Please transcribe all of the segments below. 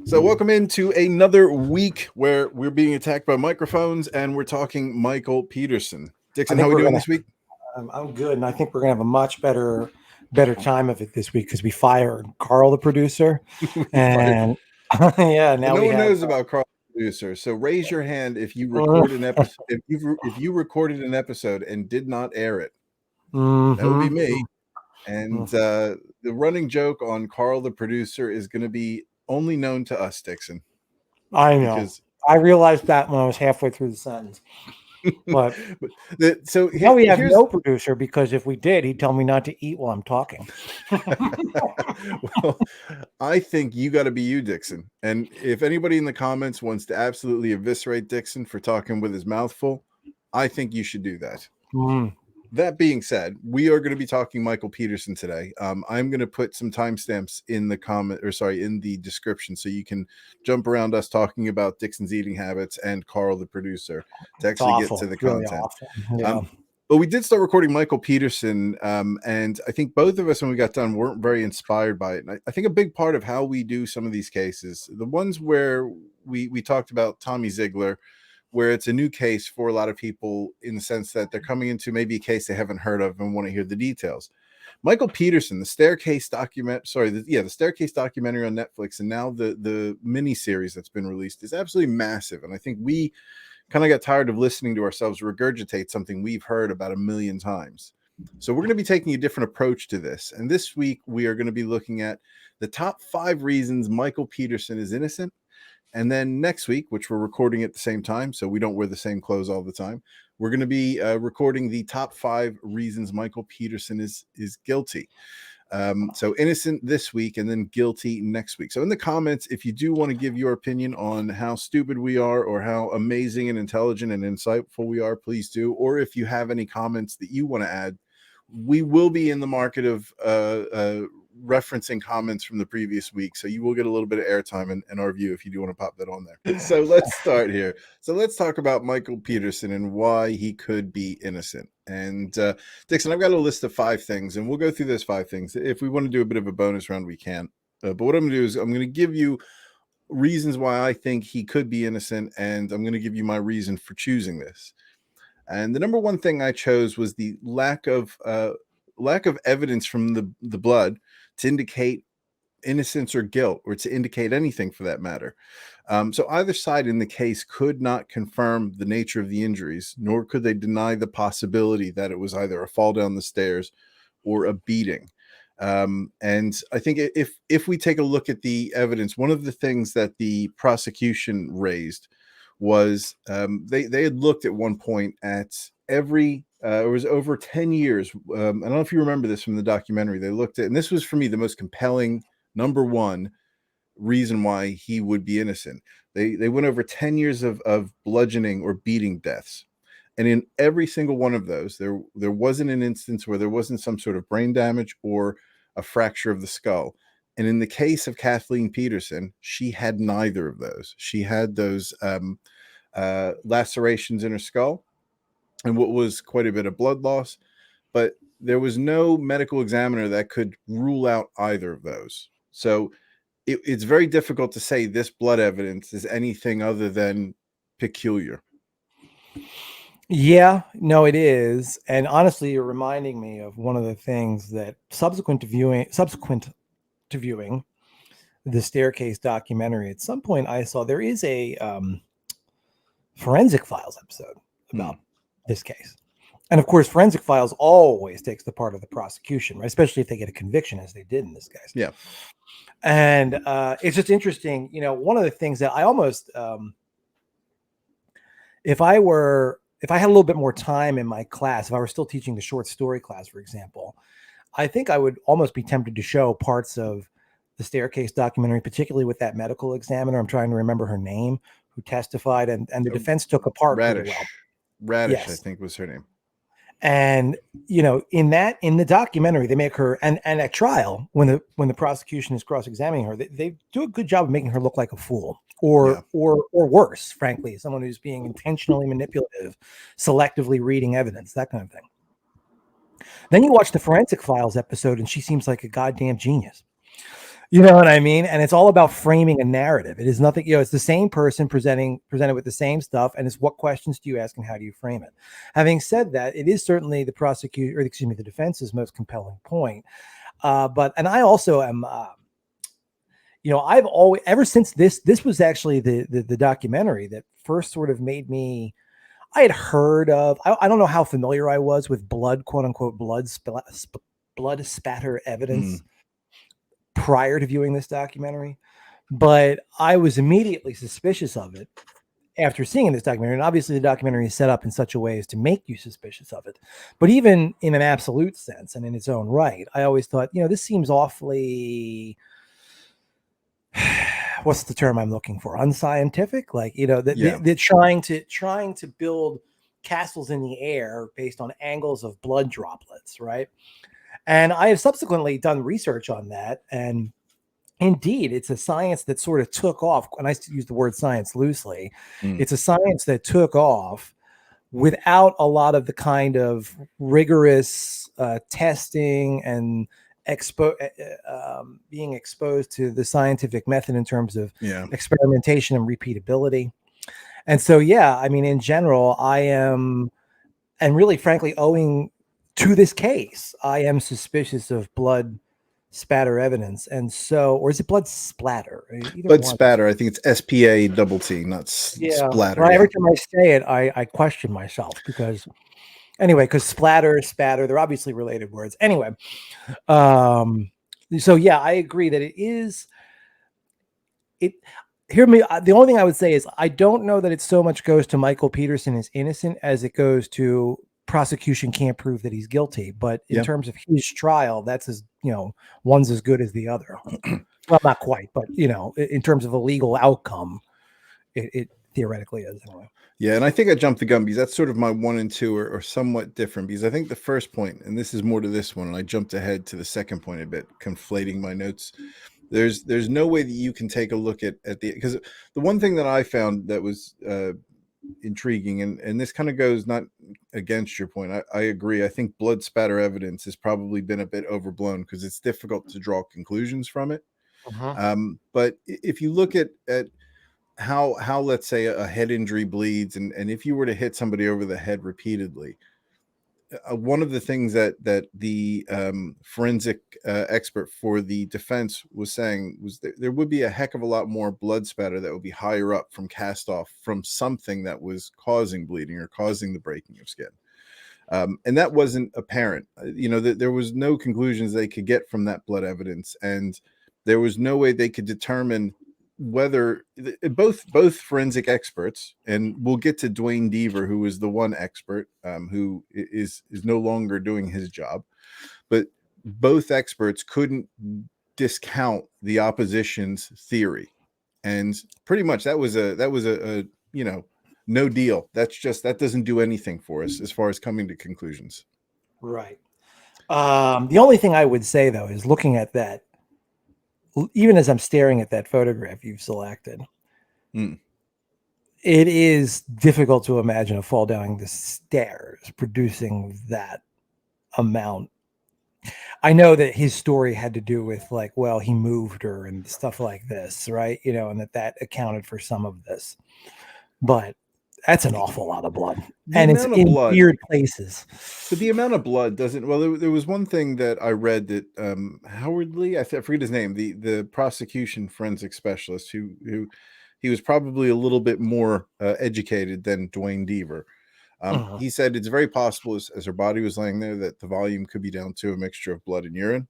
So welcome into another week where we're being attacked by microphones and we're talking Michael Petersen. Dixon, how are we doing this week? I'm good, and I think we're gonna have a much better time of it this week because we fired Carl, the producer, and yeah, now no we one have. knows about Carl, the producer. So raise your hand if you record an episode. If you recorded an episode and did not air it, that would be me. And the running joke on Carl, the producer, is going to be only known to us, Dixon. I know. Because I realized that when I was halfway through the sentence. But so now we have no producer, because if we did, he'd tell me not to eat while I'm talking. Well, I think you got to be you, Dixon. And if anybody in the comments wants to absolutely eviscerate Dixon for talking with his mouth full, I think you should do that. That being said, we are going to be talking Michael Petersen today. I'm going to put some timestamps in the in the description, so you can jump around us talking about Dixon's eating habits and Carl, the producer, to actually get to the content. Really yeah. But we did start recording Michael Petersen, and I think both of us, when we got done, weren't very inspired by it. And I think a big part of how we do some of these cases, the ones where we talked about Tommy Ziegler, where it's a new case for a lot of people in the sense that they're coming into maybe a case they haven't heard of and want to hear the details. Michael Petersen, the Staircase documentary on Netflix, and now the mini series that's been released is absolutely massive. And I think we kind of got tired of listening to ourselves regurgitate something we've heard about 1 million times. So we're going to be taking a different approach to this. And this week we are going to be looking at the top 5 reasons Michael Petersen is innocent. And then next week, which we're recording at the same time, so we don't wear the same clothes all the time, we're going to be recording the top 5 reasons Michael Petersen is guilty. So innocent this week and then guilty next week. So in the comments, if you do want to give your opinion on how stupid we are or how amazing and intelligent and insightful we are, please do. Or if you have any comments that you want to add, we will be in the market of referencing comments from the previous week, so you will get a little bit of airtime in our view if you do want to pop that on there. So let's start here. So let's talk about Michael Petersen and why he could be innocent. And Dixon, I've got a list of 5 things, and we'll go through those 5 things. If we want to do a bit of a bonus round, we can. But what I'm going to do is I'm going to give you reasons why I think he could be innocent, and I'm going to give you my reason for choosing this. And the number one thing I chose was the lack of evidence from the blood to indicate innocence or guilt, or to indicate anything for that matter. So either side in the case could not confirm the nature of the injuries, nor could they deny the possibility that it was either a fall down the stairs or a beating. And I think if we take a look at the evidence, one of the things that the prosecution raised was they had looked at one point at every it was over 10 years. I don't know if you remember this from the documentary. They looked at, and this was for me the most compelling number one reason why he would be innocent. They went over 10 years of bludgeoning or beating deaths. And in every single one of those, there wasn't an instance where there wasn't some sort of brain damage or a fracture of the skull. And in the case of Kathleen Petersen, she had neither of those. She had those lacerations in her skull and what was quite a bit of blood loss, but there was no medical examiner that could rule out either of those. So it's very difficult to say this blood evidence is anything other than peculiar. Yeah, no, it is. And honestly, you're reminding me of one of the things that subsequent to viewing the Staircase documentary, at some point I saw there is a Forensic Files episode about this case. And of course, Forensic Files always takes the part of the prosecution, right? Especially if they get a conviction, as they did in this case. Yeah. And it's just interesting. You know, one of the things that I almost, if I had a little bit more time in my class, if I were still teaching the short story class, for example, I think I would almost be tempted to show parts of the Staircase documentary, particularly with that medical examiner. I'm trying to remember her name, who testified, and the defense took apart pretty well. Radish, yes. I think was her name. And you know, in the documentary, they make her, and at trial, when the prosecution is cross-examining her, they do a good job of making her look like a fool, or worse, frankly, someone who's being intentionally manipulative, selectively reading evidence, that kind of thing. Then you watch the Forensic Files episode, and she seems like a goddamn genius. You know what I mean? And it's all about framing a narrative. It is nothing, it's the same person presented with the same stuff. And it's what questions do you ask and how do you frame it? Having said that, it is certainly the defense's most compelling point. And I also am, I've always, ever since this was actually the documentary that first sort of made me, I had heard of, I don't know how familiar I was with blood, quote unquote, blood spatter evidence prior to viewing this documentary, but I was immediately suspicious of it after seeing this documentary. And obviously, the documentary is set up in such a way as to make you suspicious of it. But even in an absolute sense and in its own right, I always thought, this seems awfully, what's the term I'm looking for? Unscientific. Like, they're trying to build castles in the air based on angles of blood droplets, right? And I have subsequently done research on that, and indeed, it's a science that sort of took off. And I use the word science loosely. It's a science that took off without a lot of the kind of rigorous testing and being exposed to the scientific method in terms of experimentation and repeatability. And so, in general, I am, and really, frankly, owing to this case, I am suspicious of blood spatter evidence. And so, or is it blood splatter? Blood spatter. I think it's SPA-T, not splatter. Well, every time I say it, I question myself because splatter, spatter, they're obviously related words. Anyway, so I agree that it is. Hear me. The only thing I would say is I don't know that it so much goes to Michael Petersen is innocent as it goes to prosecution can't prove that he's guilty. But in terms of his trial, that's one's as good as the other. Well, not quite, but in terms of a legal outcome, it theoretically is anyway. Yeah, and I think I jumped the gun because that's sort of my 1 and 2 are somewhat different, because I think the first point, and this is more to this one, and I jumped ahead to the second point a bit, conflating my notes. There's no way that you can take a look at because the one thing that I found that was intriguing, and this kind of goes not against your point. I agree. I think blood spatter evidence has probably been a bit overblown because it's difficult to draw conclusions from it. But if you look at how let's say a head injury bleeds, and if you were to hit somebody over the head repeatedly, one of the things that the forensic expert for the defense was saying was that there would be a heck of a lot more blood spatter that would be higher up from cast off from something that was causing bleeding or causing the breaking of skin. And that wasn't apparent. There was no conclusions they could get from that blood evidence, and there was no way they could determine whether both forensic experts, and we'll get to Dwayne Deaver, who was the one expert who is no longer doing his job, but both experts couldn't discount the opposition's theory, and pretty much that was a no deal. That doesn't do anything for us as far as coming to conclusions. Right. The only thing I would say though is looking at that, even as I'm staring at that photograph you've selected, it is difficult to imagine a fall down the stairs producing that amount. I know that his story had to do with he moved her and stuff like this, right? And that accounted for some of this, but that's an awful lot of blood, and it's in weird places. But the amount of blood doesn't. Well, there was one thing that I read that Howard Lee, I forget his name, the prosecution forensic specialist, who he was probably a little bit more educated than Dwayne Deaver. He said it's very possible as her body was laying there that the volume could be down to a mixture of blood and urine,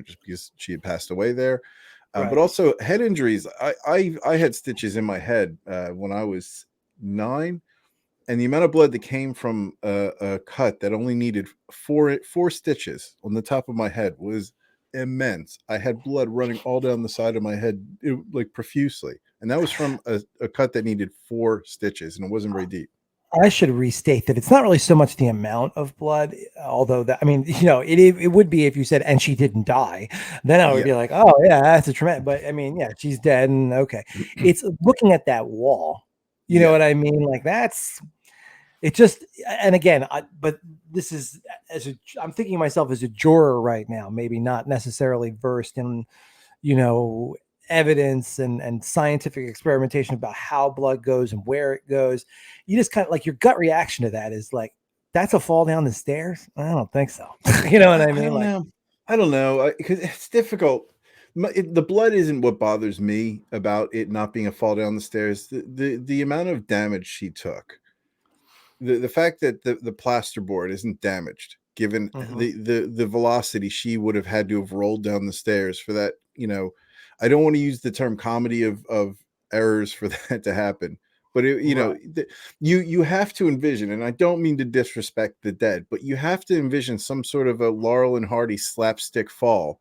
just because she had passed away there. Right. But also head injuries. I had stitches in my head when I was 9, and the amount of blood that came from a cut that only needed four stitches on the top of my head was immense. I had blood running all down the side of my head, like profusely, and that was from a cut that needed 4 stitches, and it wasn't very deep. I should restate that it's not really so much the amount of blood, although it would be if you said, and she didn't die, then I would be like, oh yeah, that's a tremendous, but she's dead. And okay. It's looking at that wall, you know what I mean? Like it just, and again, but this is I'm thinking of myself as a juror right now, maybe not necessarily versed in, you know, evidence and scientific experimentation about how blood goes and where it goes. You just kind of like your gut reaction to that is like, that's a fall down the stairs. I don't think so. You know what I I mean? don't Like, know. I don't know because it's difficult. The blood isn't what bothers me about it not being a fall down the stairs. The amount of damage she took, the fact that the plasterboard isn't damaged, given mhm. the velocity she would have had to have rolled down the stairs for that. I don't want to use the term comedy of errors for that to happen, but Right. you have to envision, and I don't mean to disrespect the dead, but you have to envision some sort of a Laurel and Hardy slapstick fall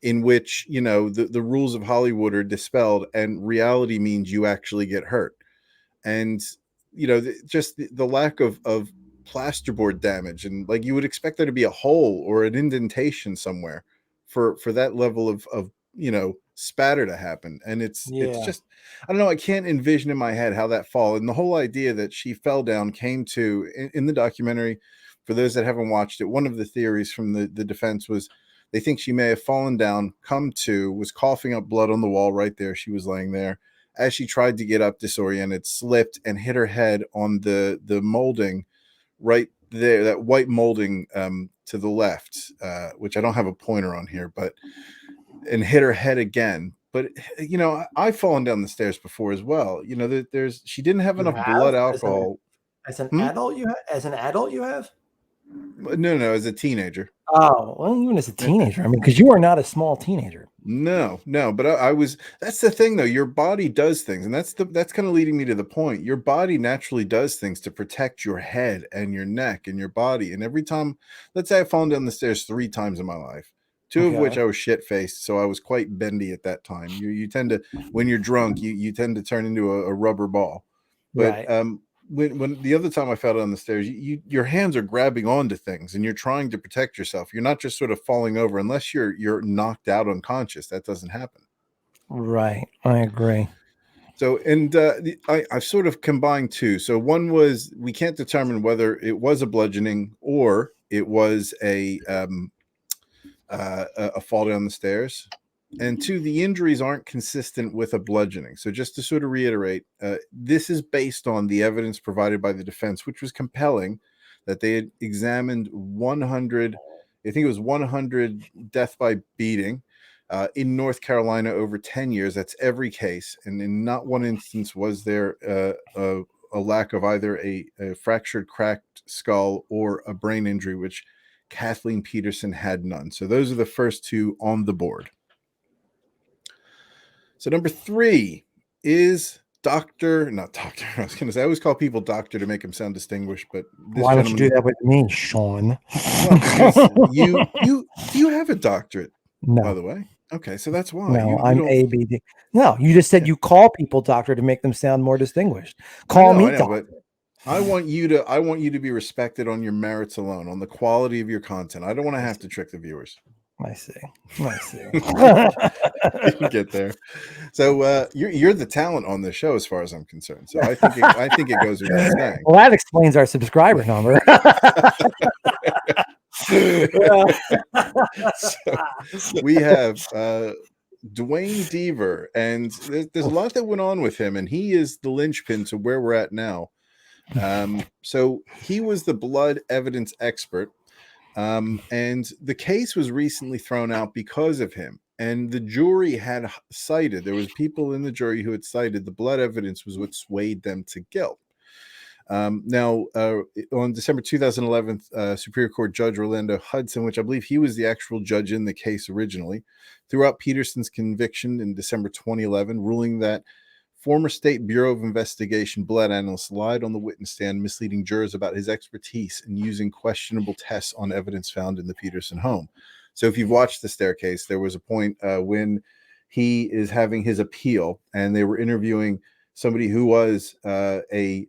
in which the rules of Hollywood are dispelled and reality means you actually get hurt. And just the lack of plasterboard damage, and like you would expect there to be a hole or an indentation somewhere for that level of spatter to happen. And it's Yeah. just, I don't know, I can't envision in my head how that fall, and the whole idea that she fell down came to in the documentary. For those that haven't watched it, one of the theories from the defense was they think she may have fallen down, come to, was coughing up blood on the wall right there. She was laying there as she tried to get up, disoriented, slipped and hit her head on the molding right there, that white molding to the left, which I don't have a pointer on here, but and hit her head again. But I've fallen down the stairs before as well. There's she didn't have You enough blood have alcohol. as an Hmm? adult, as an adult, you have. No, no, as a teenager. Oh, well, even as a Uh, teenager, I mean, because you are not a small teenager. No, no, but I was. That's the thing, though. Your body does things, and that's kind of leading me to the point. Your body naturally does things to protect your head and your neck and your body. And every time, let's say I've fallen down the stairs 3 times in my life, two of which Okay. I was shit faced, so I was quite bendy at that time. You tend to, when you're drunk, you tend to turn into a rubber ball. But Right. when the other time I fell down the stairs, your hands are grabbing onto things and you're trying to protect yourself. You're not just sort of falling over unless you're knocked out unconscious. That doesn't happen. Right. I agree. So, and I've sort of combined two. So one was we can't determine whether it was a bludgeoning or it was a fall down the stairs. And two, the injuries aren't consistent with a bludgeoning. So just to sort of reiterate, this is based on the evidence provided by the defense, which was compelling, that they had examined 100, I think it was 100 death by beating in North Carolina over 10 years. That's every case. And in not one instance was there a lack of either a fractured, cracked skull or a brain injury, which Kathleen Petersen had none. So those are the first two on the board. So number 3 is doctor, not doctor. I was going to say, I always call people doctor to make them sound distinguished, but this Why don't you do gentleman, that with me, Sean? well, because you do you have a doctorate, by No, the way? Okay, so that's why no, you I'm don't. ABD. No, you just said Yeah, you call people doctor to make them sound more distinguished. I Call know, me I know, but doctor. I want you to be respected on your merits alone, on the quality of your content. I don't want to I have to see. trick the viewers. I see. I see. You get there. So you're the talent on this show, as far as I'm concerned. So I think it goes without saying. Well, that explains our subscriber number. Well, So we have Dwayne Deaver, and there's a lot that went on with him, and he is the linchpin to where we're at now. So he was the blood evidence expert, and the case was recently thrown out because of him. And the jury had cited, there was people in the jury who had cited the blood evidence was what swayed them to guilt. Now, on December 2011, Superior Court Judge Orlando Hudson, which I believe he was the actual judge in the case originally, threw out Petersen's conviction in December 2011, ruling that former State Bureau of Investigation blood analyst lied on the witness stand, misleading jurors about his expertise in using questionable tests on evidence found in the Petersen home. So if you've watched the staircase, there was a point when he is having his appeal, and they were interviewing somebody who was a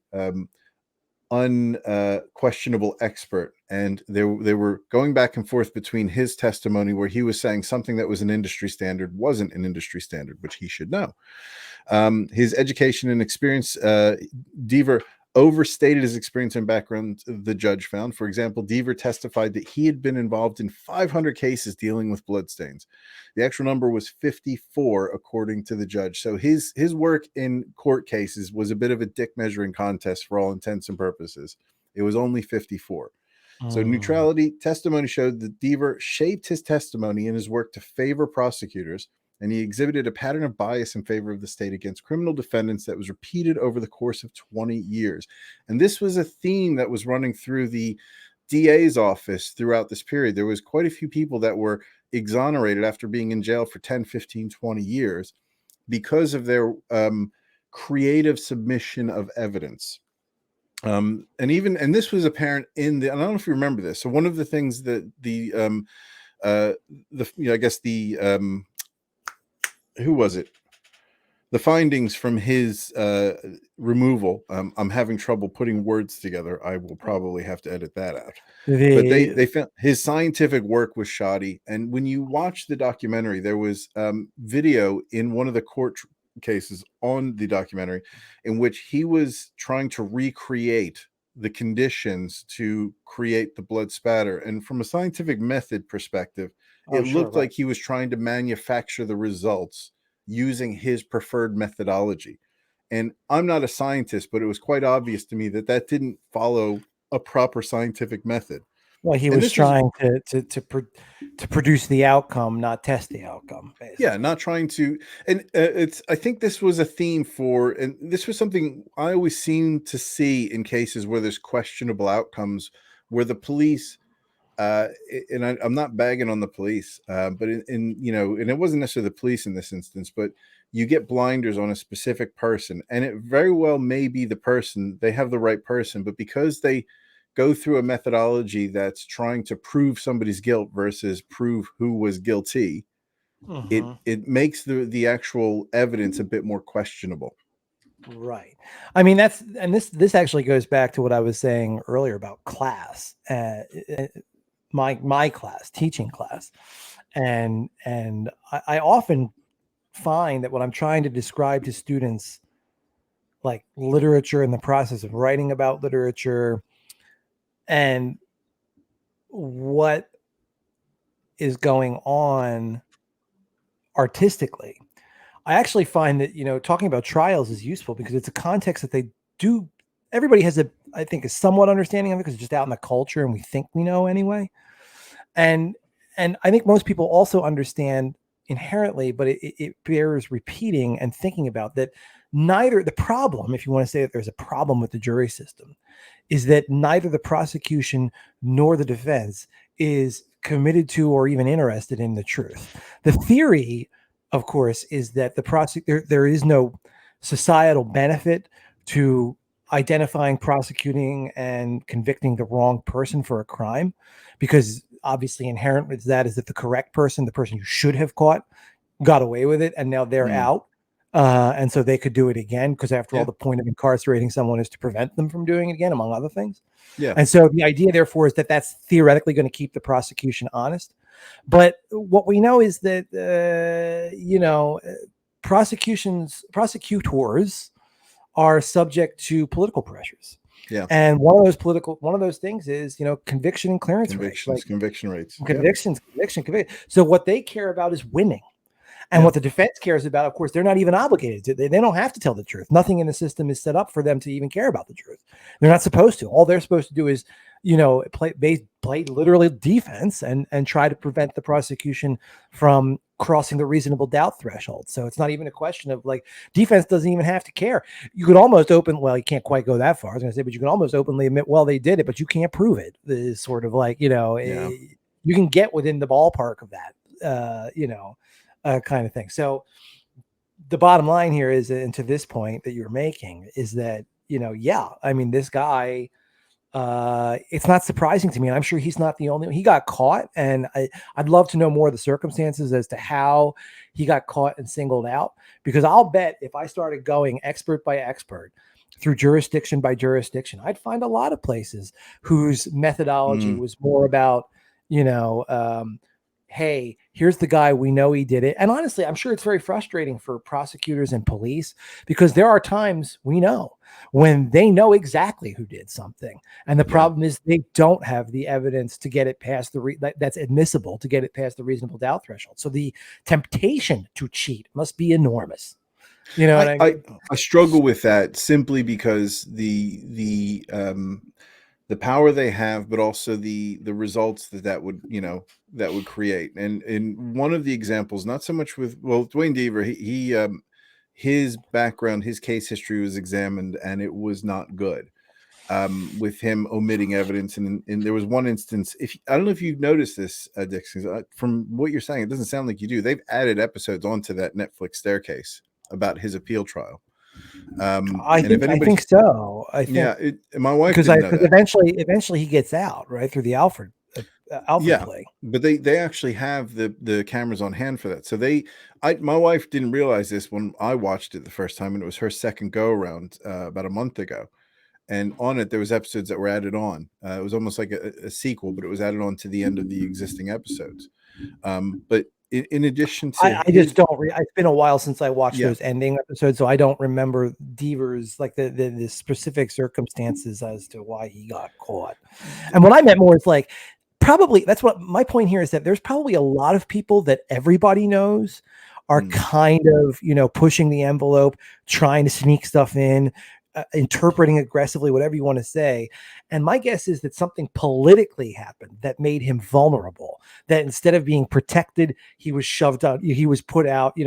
unquestionable expert, and they were going back and forth between his testimony, where he was saying something that was an industry standard wasn't an industry standard, which he should know. His education and experience, Deaver overstated his experience and background, the judge found. For example, Deaver testified that he had been involved in 500 cases dealing with bloodstains. The actual number was 54, according to the judge. So his work in court cases was a bit of a dick measuring contest for all intents and purposes. It was only 54. So neutrality testimony showed that Deaver shaped his testimony in his work to favor prosecutors, and he exhibited a pattern of bias in favor of the state against criminal defendants that was repeated over the course of 20 years. And this was a theme that was running through the DA's office throughout this period. There was quite a few people that were exonerated after being in jail for 10, 15, 20 years because of their creative submission of evidence. And this was apparent in the, and I don't know if you remember this. So one of the things that who was it? The findings from his removal. I'm having trouble putting words together. I will probably have to edit that out. But they found his scientific work was shoddy. And when you watch the documentary, there was video in one of the court cases on the documentary in which he was trying to recreate the conditions to create the blood spatter. And from a scientific method perspective, it looked like he was trying to manufacture the results using his preferred methodology. And I'm not a scientist, but it was quite obvious to me that that didn't follow a proper scientific method. Well, he was trying to produce the outcome, not test the outcome. Basically. Yeah, not trying to. And I think this was a theme for, and this was something I always seem to see in cases where there's questionable outcomes, where the police, and I'm not bagging on the police, but and it wasn't necessarily the police in this instance, but you get blinders on a specific person, and it very well may be the person, they have the right person, but because they go through a methodology that's trying to prove somebody's guilt versus prove who was guilty, it makes the actual evidence a bit more questionable. Right. I mean, this actually goes back to what I was saying earlier about class, my class, teaching class. And I often find that when I'm trying to describe to students like literature and the process of writing about literature and what is going on artistically, I actually find that, talking about trials is useful because it's a context that everybody has I think a somewhat understanding of it because it's just out in the culture and we think we know anyway. And I think most people also understand inherently, but it bears repeating and thinking about that. The problem, if you want to say that there's a problem with the jury system, is that neither the prosecution nor the defense is committed to or even interested in the truth. The theory, of course, is that there is no societal benefit to identifying, prosecuting, and convicting the wrong person for a crime, because obviously inherent with that is that the correct person, the person you should have caught, got away with it, and now they're out. And so they could do it again, because after all, the point of incarcerating someone is to prevent them from doing it again, among other things. Yeah. And so the idea, therefore, is that that's theoretically going to keep the prosecution honest. But what we know is that, prosecutors are subject to political pressures. Yeah. And one of those things is, conviction and clearance rates. Conviction rates. Conviction. So what they care about is winning. And what the defense cares about, of course, they're not even obligated to. They don't have to tell the truth. Nothing in the system is set up for them to even care about the truth. They're not supposed to. All they're supposed to do is, play literally defense and try to prevent the prosecution from crossing the reasonable doubt threshold. So it's not even a question of defense doesn't even have to care. You could almost you can't quite go that far. I was going to say, but you can almost openly admit, well, they did it, but you can't prove it. It's sort of you can get within the ballpark of that, kind of thing. So the bottom line here is, and to this point that you're making, is that, this guy, it's not surprising to me. And I'm sure he's not the only one. He got caught, and I'd love to know more of the circumstances as to how he got caught and singled out, because I'll bet if I started going expert by expert through jurisdiction by jurisdiction, I'd find a lot of places whose methodology was more about, hey, here's the guy, we know he did it. And honestly, I'm sure it's very frustrating for prosecutors and police, because there are times, we know, when they know exactly who did something, and the problem is they don't have the evidence to get it past that's admissible, to get it past the reasonable doubt threshold. So the temptation to cheat must be enormous. You know what I mean? I struggle with that simply because the power they have, but also the results that would, that would create. And in one of the examples, not so much with, well, Dwayne Deaver, he his background, his case history was examined, and it was not good, with him omitting evidence. And there was one instance, if I don't know if you've noticed this, Dixon, from what you're saying, it doesn't sound like you do. They've added episodes onto that Netflix staircase about his appeal trial. I And if think anybody, so. I think yeah, my wife because didn't know that. eventually he gets out, right, through the Alfred Yeah, play. but they actually have the cameras on hand for that. So my wife didn't realize this when I watched it the first time, and it was her second go around, about a month ago. And on it, there was episodes that were added on. It was almost like a sequel, but it was added on to the end of the existing episodes. But in addition to I just his, don't. It's been a while since I watched yeah, those ending episodes, so I don't remember Deaver's, like the specific circumstances as to why he got caught. And what I meant more is like, probably that's what my point here is, that there's probably a lot of people that everybody knows are kind of, pushing the envelope, trying to sneak stuff in, interpreting aggressively, whatever you want to say. And my guess is that something politically happened that made him vulnerable, that instead of being protected, he was shoved out, he was put out,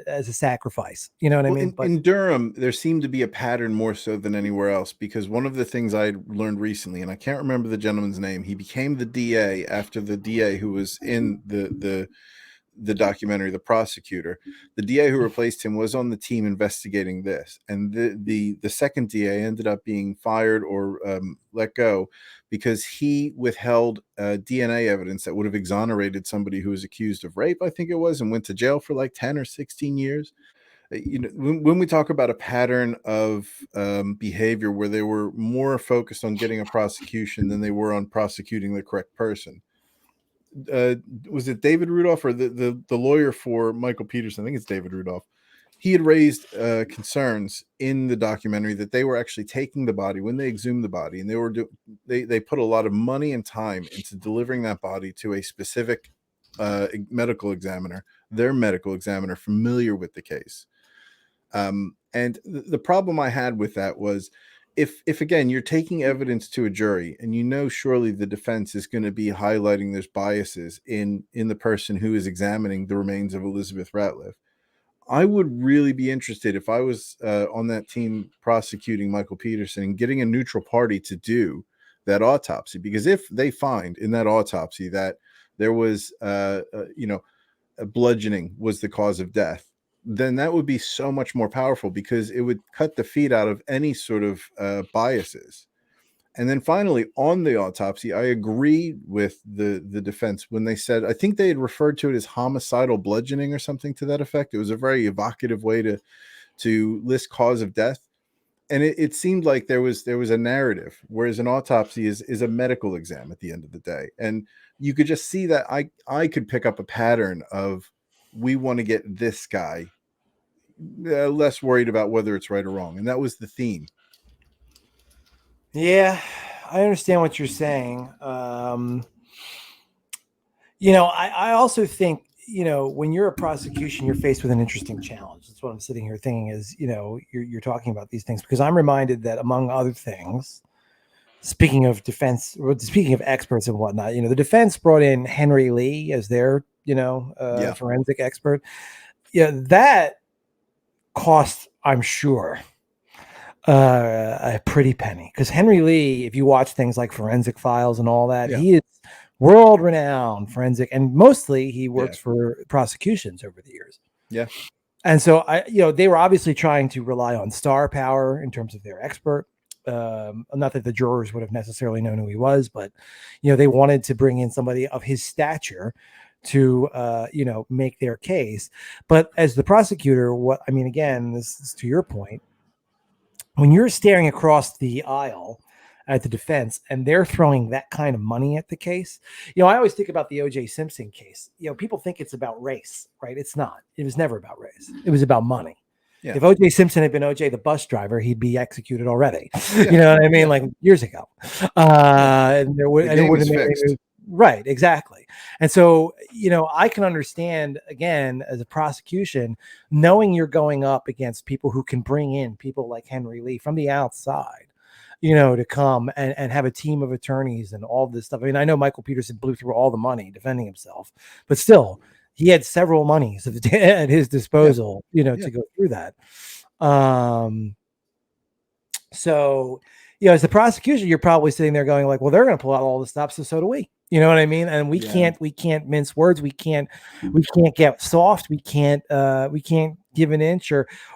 as a sacrifice. You know what I well, mean? But in Durham, there seemed to be a pattern more so than anywhere else, because one of the things I learned recently, and I can't remember the gentleman's name, he became the DA after the DA who was in the documentary, the prosecutor. The DA who replaced him was on the team investigating this, and the second DA ended up being fired or let go because he withheld DNA evidence that would have exonerated somebody who was accused of rape, I think it was, and went to jail for like 10 or 16 years. When we talk about a pattern of behavior where they were more focused on getting a prosecution than they were on prosecuting the correct person, was it David Rudolph or the lawyer for Michael Petersen? I think it's David Rudolph. He had raised concerns in the documentary that they were actually taking the body when they exhumed the body, and they put a lot of money and time into delivering that body to a specific medical examiner, their medical examiner familiar with the case. And the problem I had with that was, if again you're taking evidence to a jury, and surely the defense is going to be highlighting there's biases in the person who is examining the remains of Elizabeth Ratliff, I would really be interested, if I was on that team prosecuting Michael Petersen, and getting a neutral party to do that autopsy. Because if they find in that autopsy that there was bludgeoning was the cause of death, then that would be so much more powerful, because it would cut the feet out of any sort of biases. And then finally, on the autopsy, I agree with the defense when they said, I think they had referred to it as homicidal bludgeoning or something to that effect. It was a very evocative way to list cause of death. And it seemed like there was a narrative, whereas an autopsy is a medical exam at the end of the day. And you could just see that I could pick up a pattern of, we want to get this guy, less worried about whether it's right or wrong. And that was the theme. yeah, I understand what you're saying. I also think, when you're a prosecution, you're faced with an interesting challenge. That's what I'm sitting here thinking is, you're talking about these things, because I'm reminded that, among other things, speaking of defense, speaking of experts and whatnot, the defense brought in Henry Lee as their, Yeah. forensic expert. Yeah, that cost, I'm sure, a pretty penny, because Henry Lee, if you watch things like Forensic Files and all that, Yeah. he is world renowned forensic, and mostly he works for prosecutions over the years. Yeah. And so they were obviously trying to rely on star power in terms of their expert. Not that the jurors would have necessarily known who he was, but they wanted to bring in somebody of his stature to make their case. But as the prosecutor, again, this is to your point, when you're staring across the aisle at the defense, and they're throwing that kind of money at the case. I always think about the O.J. Simpson case. People think it's about race, right? It's not. It was never about race. It was about money. Yeah. If O.J. Simpson had been O.J. the bus driver, he'd be executed already. Yeah. You know what I mean? Like years ago. And there would, The and it game would is have made fixed. right, exactly. And so, I can understand, again, as a prosecution, knowing you're going up against people who can bring in people like Henry Lee from the outside, to come and have a team of attorneys and all this stuff. I mean, I know Michael Petersen blew through all the money defending himself, but still, he had several monies at his disposal, to go through that. So, as the prosecution, you're probably sitting there going like, well, they're going to pull out all the stops, so do we. You know what I mean? And we can't mince words. We can't get soft. We can't give an inch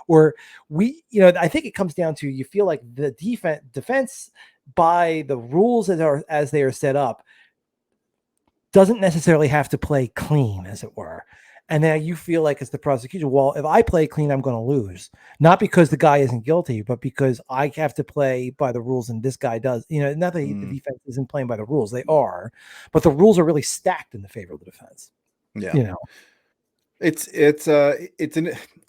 or we, I think it comes down to, you feel like the defense by the rules as they are set up doesn't necessarily have to play clean, as it were. And now you feel like, as the prosecution, well, if I play clean, I'm going to lose. Not because the guy isn't guilty, but because I have to play by the rules and this guy does. Not that the defense isn't playing by the rules. They are. But the rules are really stacked in the favor of the defense. Yeah.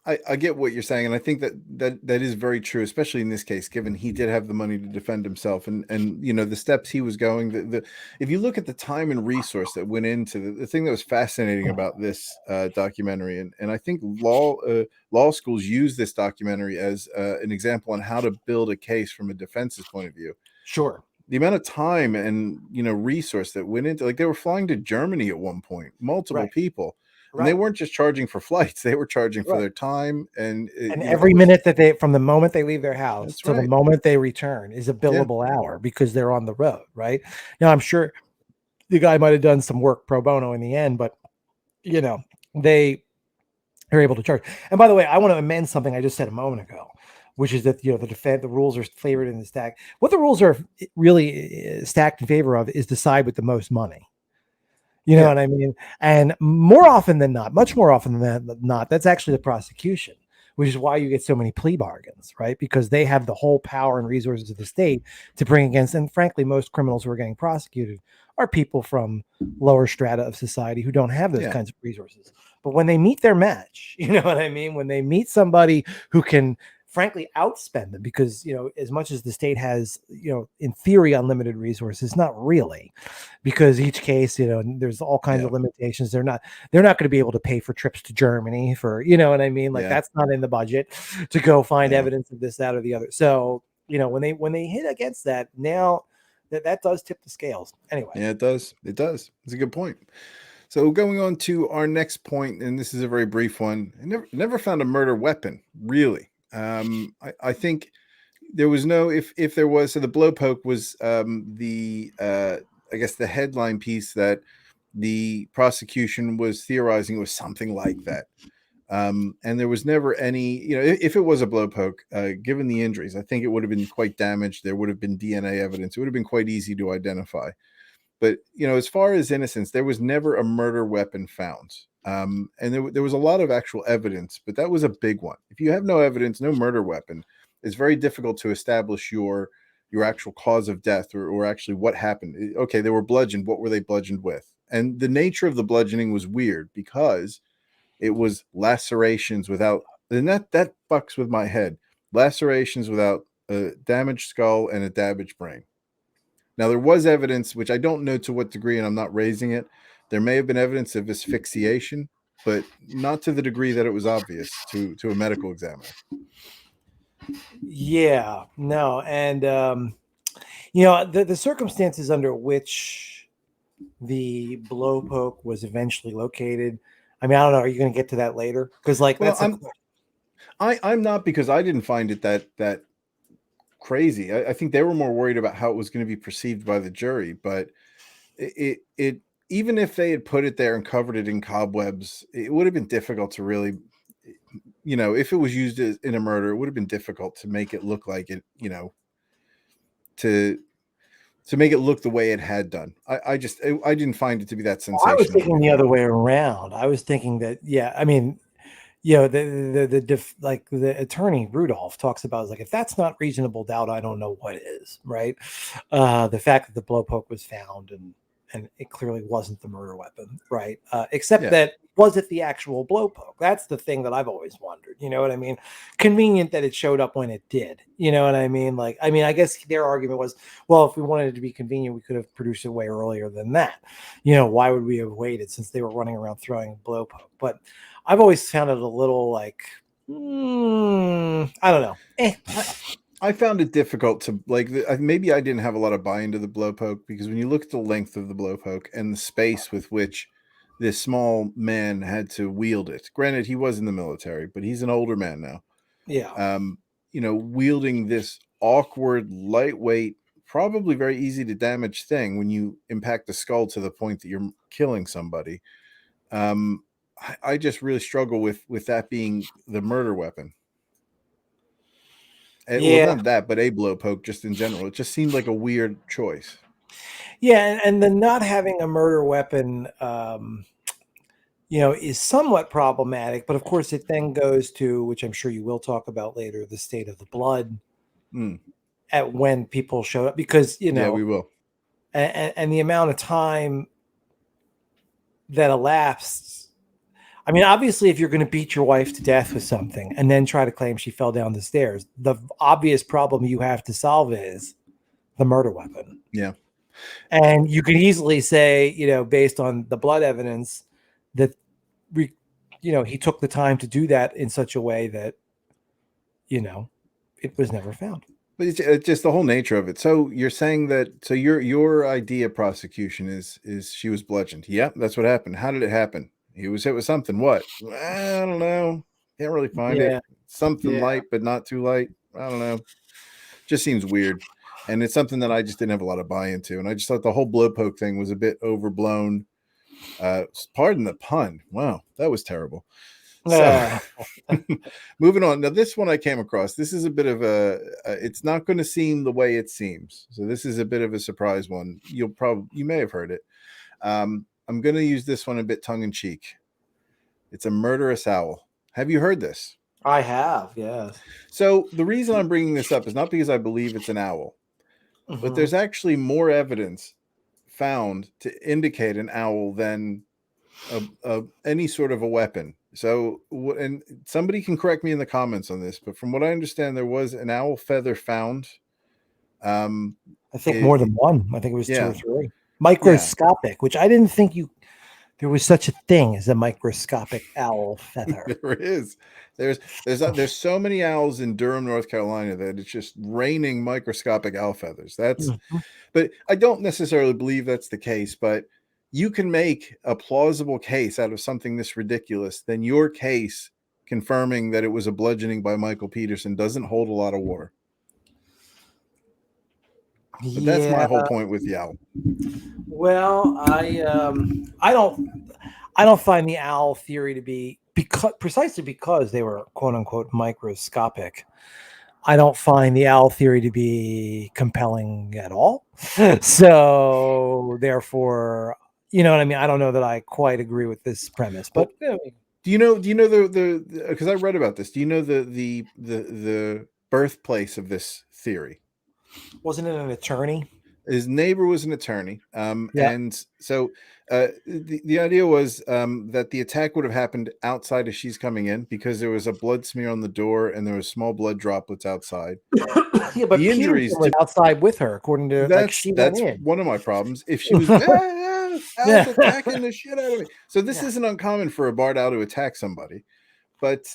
I get what you're saying, and I think that is very true, especially in this case, given he did have the money to defend himself, and the steps he was going. If you look at the time and resource that went into the thing that was fascinating about this documentary, and I think law schools use this documentary as an example on how to build a case from a defense's point of view. Sure. The amount of time and resource that went into, like, they were flying to Germany at one point, multiple people. And they weren't just charging for flights; they were charging for their time, and every minute that from the moment they leave their house to the moment they return is a billable hour, because they're on the road. Right now, I'm sure the guy might have done some work pro bono in the end, but they are able to charge. And by the way, I want to amend something I just said a moment ago, which is that the rules are favored in the stack. What the rules are really stacked in favor of is the side with the most money. You know what I mean? And more often than not, much more often than not, that's actually the prosecution, which is why you get so many plea bargains, right? Because they have the whole power and resources of the state to bring against. And frankly, most criminals who are getting prosecuted are people from lower strata of society who don't have those kinds of resources. But when they meet their match, you know what I mean? When they meet somebody who can frankly outspend them, because as much as the state has in theory unlimited resources, not really, because each case there's all kinds of limitations. They're not going to be able to pay for trips to Germany for what I mean, like that's not in the budget to go find evidence of this, that, or the other. So when they hit against that, now that does tip the scales anyway. It does. It's a good point. So going on to our next point, and this is a very brief one. I never found a murder weapon, really. I think there was no, if there was, so the blowpoke was I guess the headline piece that the prosecution was theorizing was something like that. And there was never any, if it was a blowpoke, given the injuries, I think it would have been quite damaged. There would have been DNA evidence. It would have been quite easy to identify. But, as far as innocence, there was never a murder weapon found. And there was a lot of actual evidence, but that was a big one. If you have no evidence, no murder weapon, it's very difficult to establish your actual cause of death or actually what happened. Okay, they were bludgeoned. What were they bludgeoned with? And the nature of the bludgeoning was weird because it was lacerations without, and that fucks with my head. Lacerations without a damaged skull and a damaged brain. Now, there was evidence, which I don't know to what degree, and I'm not raising it. There may have been evidence of asphyxiation, but not to the degree that it was obvious to a medical examiner. Yeah, no. And, the circumstances under which the blowpoke was eventually located, I mean, I don't know. Are you going to get to that later? Because, I'm not, because I didn't find it that crazy. I think they were more worried about how it was going to be perceived by the jury. But it even if they had put it there and covered it in cobwebs, it would have been difficult to really, if it was used in a murder, it would have been difficult to make it look like it, to make it look the way it had done. I didn't find it to be that sensational. I was thinking the other way around. I was thinking that, I mean, like the attorney Rudolph talks about is like, if that's not reasonable doubt, I don't know what is, right? The fact that the blowpoke was found and it clearly wasn't the murder weapon, right? Except Yeah. that, was it the actual blowpoke? That's the thing that I've always wondered. You know what I mean? Convenient that it showed up when it did. You know what I mean? Like, I mean, I guess their argument was, well, if we wanted it to be convenient, we could have produced it way earlier than that. Why would we have waited since they were running around throwing blowpoke? But I've always found it a little like, I don't know. I found it difficult to like. Maybe I didn't have a lot of buy into the blowpoke because when you look at the length of the blowpoke and the space with which this small man had to wield it. Granted, he was in the military, but he's an older man now. Yeah. Wielding this awkward, lightweight, probably very easy to damage thing when you impact the skull to the point that you're killing somebody. I just really struggle with that being the murder weapon. Well, Yeah. not that, but a blowpoke just in general. It just seemed like a weird choice. Yeah. And the not having a murder weapon, is somewhat problematic. But of course, it then goes to, which I'm sure you will talk about later, the state of the blood Mm. at when people showed up, because, Yeah, we will. and the amount of time that elapsed. I mean, obviously, if you're going to beat your wife to death with something and then try to claim she fell down the stairs, the obvious problem you have to solve is the murder weapon. Yeah. And you can easily say, based on the blood evidence, that he took the time to do that in such a way that, it was never found. But it's just the whole nature of it. So you're saying that? So your idea prosecution is she was bludgeoned? Yeah, that's what happened. How did it happen? He was hit with something. What? I don't know. Can't really find it. Yeah. Something Yeah. light, but not too light. I don't know. Just seems weird, and it's something that I just didn't have a lot of buy into. And I just thought the whole blowpoke thing was a bit overblown. Pardon the pun. Wow, that was terrible. So moving on. Now, this one I came across. This is a bit of it's not going to seem the way it seems. So this is a bit of a surprise one. You may have heard it. I'm going to use this one a bit tongue in cheek. It's a murderous owl. Have you heard this? I have, yes. So the reason I'm bringing this up is not because I believe it's an owl, but there's actually more evidence found to indicate an owl than any sort of a weapon. So, and somebody can correct me in the comments on this, but from what I understand, there was an owl feather found. I think more than one. I think it was 2 or 3. Microscopic, which I didn't think there was such a thing as a microscopic owl feather. There is. There's so many owls in Durham, North Carolina, that it's just raining microscopic owl feathers. But I don't necessarily believe that's the case, but you can make a plausible case out of something this ridiculous, then your case confirming that it was a bludgeoning by Michael Petersen doesn't hold a lot of water. But that's my whole point with the owl. Well, I don't find the owl theory to be, precisely because they were quote unquote microscopic. I don't find the owl theory to be compelling at all. So therefore, you know what I mean? I don't know that I quite agree with this premise, but do you know the because I read about this. Do you know the birthplace of this theory? Wasn't it an attorney? His neighbor was an attorney. And so the idea was that the attack would have happened outside as she's coming in because there was a blood smear on the door and there was small blood droplets outside. Yeah, but the injuries were outside with her, according to that's one of my problems. If she was attacking the shit out of me. So this isn't uncommon for a barred owl to attack somebody. But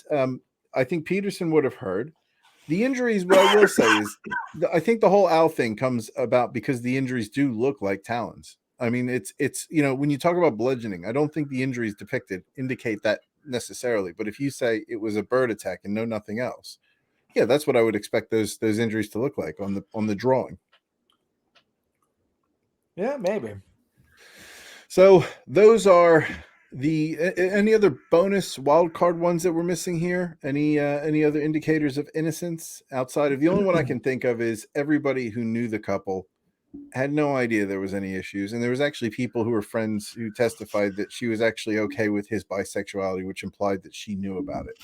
I think Petersen would have heard. The injuries, what I will say is, I think the whole owl thing comes about because the injuries do look like talons. I mean, it's when you talk about bludgeoning, I don't think the injuries depicted indicate that necessarily. But if you say it was a bird attack and nothing else, yeah, that's what I would expect those injuries to look like on the drawing. Yeah, maybe. So those are any other bonus wild card ones that we're missing here? Any other indicators of innocence outside of the only one I can think of is everybody who knew the couple had no idea there was any issues, and there was actually people who were friends who testified that she was actually okay with his bisexuality, which implied that she knew about it.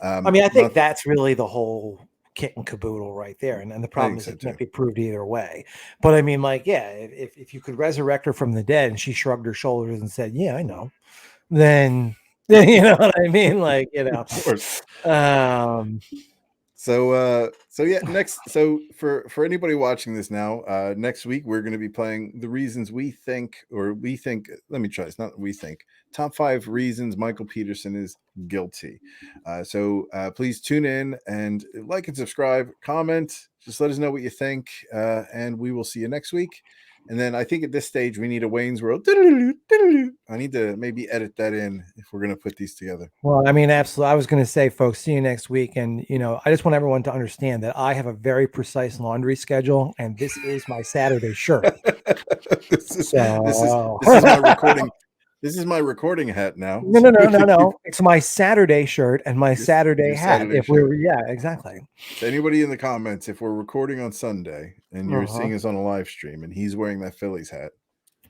I mean, I think Not that's really the whole kit and caboodle right there. And the I problem think is so it can't too. be proved either way. But I mean, like, yeah, if you could resurrect her from the dead and she shrugged her shoulders and said, yeah, I know, then, you know what I mean? Like, Of course. um, So yeah, for anybody watching this now, next week we're going to be playing the reasons we think, let me try, it's not we think, top 5 reasons Michael Petersen is guilty. Please tune in and like and subscribe, comment, just let us know what you think, and we will see you next week. And then I think at this stage we need a Wayne's World. I need to maybe edit that in if we're going to put these together. well, I mean, absolutely. I was going to say, folks, see you next week. And, I just want everyone to understand that I have a very precise laundry schedule, and this is my Saturday shirt. this is this is So, this is my recording. This is my recording hat now. no, no, no, no, no. It's my Saturday shirt and my Saturday Your hat. Saturday If we shirt. were, yeah, exactly. So anybody in the comments, if we're recording on Sunday and you're Uh-huh. seeing us on a live stream and he's wearing that Phillies hat,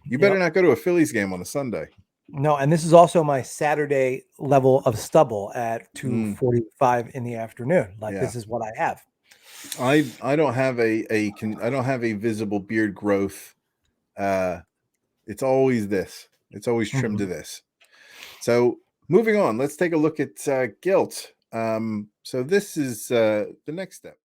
you better Yep. not go to a Phillies game on a Sunday. No, and this is also my Saturday level of stubble at Mm, 2:45 in the afternoon. Like, yeah, this is what I have. I don't have I don't have a visible beard growth. It's always this. It's always trimmed to Mhm. this. So moving on, let's take a look at guilt. So this is the next step.